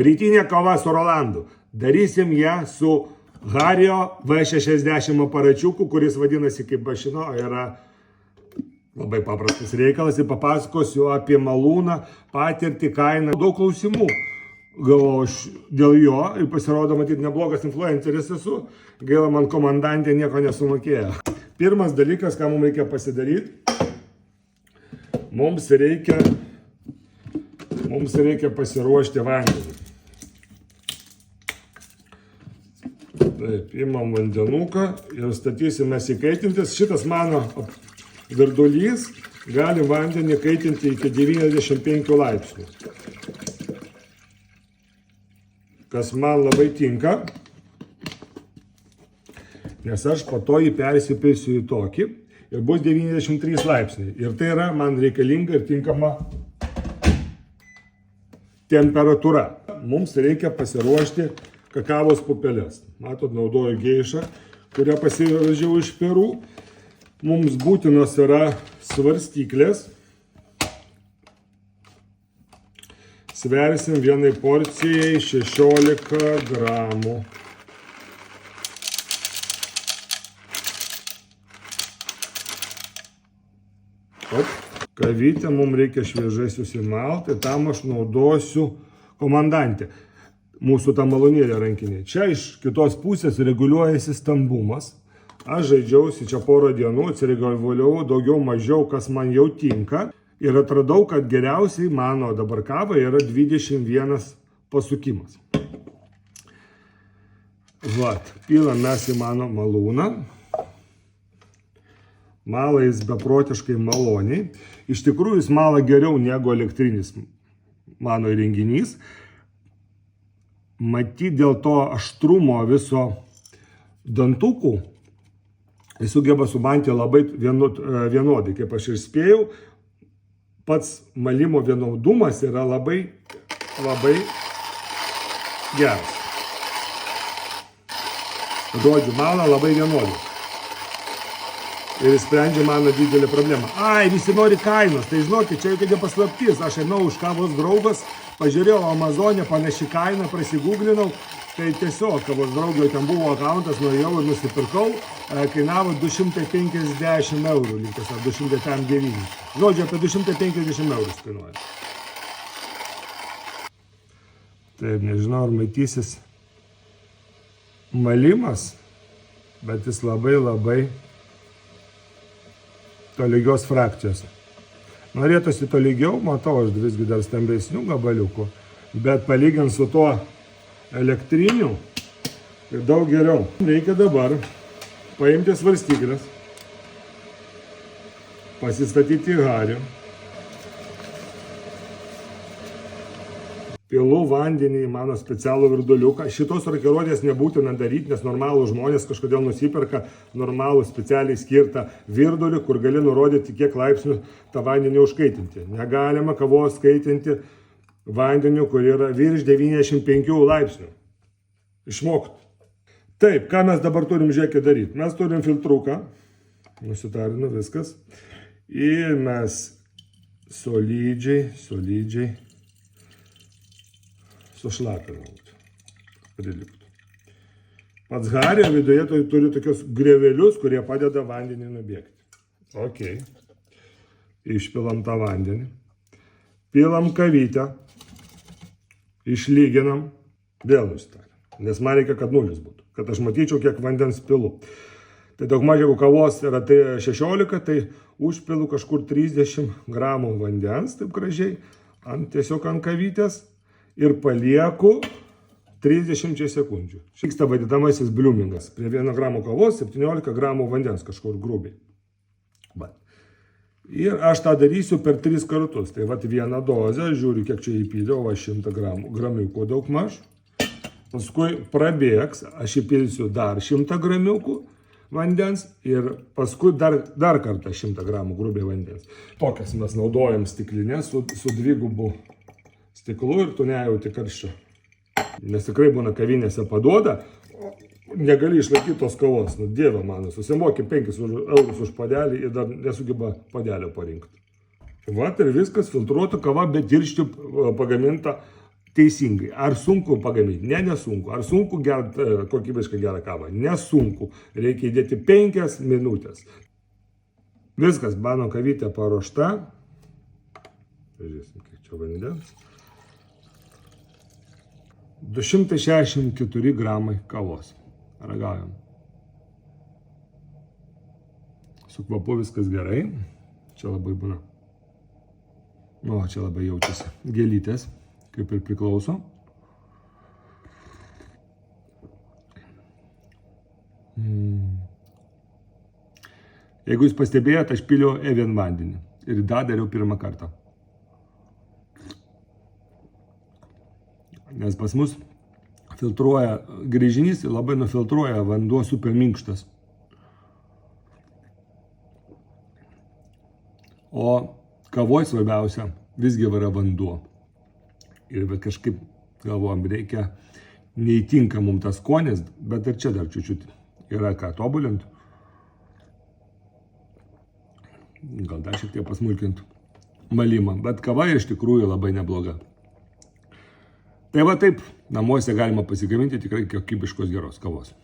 Rytinė kava su Rolandu. Darysim ją su Hario V60 aparačiuku, kuris vadinasi kaip mašina, yra labai paprastas reikalas ir papasakosiu apie malūną, patirtį, kainą. Daug klausimų gavau dėl jo ir pasirodo, matyti, neblogas influenceris esu. Gaila, man komandantė nieko nesumokėjo. Pirmas dalykas, ką mums reikia pasidaryti, mums reikia pasiruošti vandenį. Taip, imam vandenuką ir statysime įkaitintis. Šitas mano virdulys gali vandenį kaitinti iki 95 laipsnių. Kas man labai tinka, nes aš po to jį persipilsiu į tokį ir bus 93 laipsniai. Ir tai yra man reikalinga ir tinkama temperatūra. Mums reikia pasiruošti kakavos pupelės. Matot, naudoju geišą, kurią pasivežiau iš Peru. Mums būtinos yra svarstyklės. Sversim vienai porcijai 16 gramų. Kavytę mums reikia šviežai susimalti, tam aš naudosiu komandantę. Mūsų tą malūnėlę rankinė. Čia iš kitos pusės reguliuojasi stambumas. Aš žaidžiausi čia porą dienų, atsireguliavau daugiau mažiau, kas man jau tinka. Ir atradau, kad geriausiai mano dabar kava yra 21 pasukimas. Vat, pilam mes į mano malūną. Mala jis beprotiškai maloniai. Iš tikrųjų jis mala geriau negu elektrinis mano įrenginys. Matyt, dėl to aštrumo viso dantukų jis sugeba sumanti labai vienodai. Kaip aš ir spėjau, pats malimo vienodumas yra labai geras. Žodžiu, mala labai vienodai. Ir sprendžia mano didelę problemą. Ai, visi nori kainos. Tai žinokit, čia jokia paslaptis. Aš ėmiau už kavos draugas, pažiūrėjau Amazonė, panaši kaina, prasigūglinau. Tai tiesiog kavos draugio ten buvo akauntas, nuėjau ir nusipirkau. Kainavo 250 eurų, lygiai ar 209. Žodžiu, apie 250 eurų kainuoja. Taip, nežinau, ar matysis malimas, bet jis labai tolygios frakcijos. Norėtųsi tolygiau, matau aš visgi dar stambesnių gabaliukų, bet palygint su tuo elektriniu, tai daug geriau. Reikia dabar paimti svarstyklės, pasistatyti Hario, pilu vandenį į mano specialų virduliuką. Šitos rokiruotės nebūtina daryti, nes normalų žmonės kažkodėl nusiperka normalų specialiai skirtą virdulį, kur gali nurodyti, kiek laipsnių tą vandenį užkaitinti. Negalima kavos kaitinti vandeniu, kur yra virš 95 laipsnių. Išmokti. Taip, ką mes dabar turim, žiūrėkit, daryti? Mes turim filtruką, nusitarinu viskas, ir mes solidžiai sušlapinant, priliptų. Pats Hario viduje turi tokius grevelius, kurie padeda vandenį nubėgti. Ok. Išpilam tą vandenį. Pilam kavytę. Išlyginam. Vėl nusitarėm. Nes man reikia, kad nulis būtų. Kad aš matyčiau, kiek vandens pilu. Tai daug mažiau, jeigu kavos yra 16, tai užpilu kažkur 30 gramų vandens, taip gražiai, tiesiog ant kavytės. Ir palieku 30 sekundžių. Vyksta vadinamasis bliumingas. Prie 1 gramo kavos 17 gramų vandens kažkur grubiai. Ir aš tą darysiu per 3 kartus. Tai vat vieną dozę, žiūriu, kiek čia įpyliau, 100 gramiukų daug maž. Paskui prabėgs, aš įpilsiu dar 100 gramiukų vandens ir paskui dar kartą 100 gramų grubiai vandens. Tokias mes naudojam stiklinės su dvigubu stiklu ir tu nejauti karščio. Nes tikrai būna kavinėse paduoda, negali išlaikyti tos kavos. Nu, dieve mano, susimoki 5 eurus už padelį ir dar nesugeba padelio parinkti. Vat ir viskas, filtruota kava be tirščių pagaminta teisingai. Ar sunku pagaminti? Ne, nesunku. Ar sunku gerti kokybišką gerą kavą? Nesunku. Reikia įdėti 5 minutės. Viskas, mano kavytė paruošta. Pažiūrėsim, kiek čia vandens. 264 gramai kavos. Ragaujam. Su kvapu viskas gerai. Čia labai būna. O, čia labai jaučiasi gėlytės, kaip ir priklauso. Jeigu jūs pastebėjote, aš piliau Evian vandenį. Ir dariau pirmą kartą. Nes pas mus filtruoja grįžinys, labai nufiltruoja, vanduo super minkštas. O kavoj svarbiausia visgi yra vanduo. Ir kažkaip galvojam, reikia neįtinka mums tas skonis, bet ir čia dar čiučiut yra ką tobulinti. Gal dar šiek tiek pasmulkinti malimą, bet kava iš tikrųjų labai nebloga. Tai va taip, namuose galima pasigaminti tikrai kokybiškos geros kavos.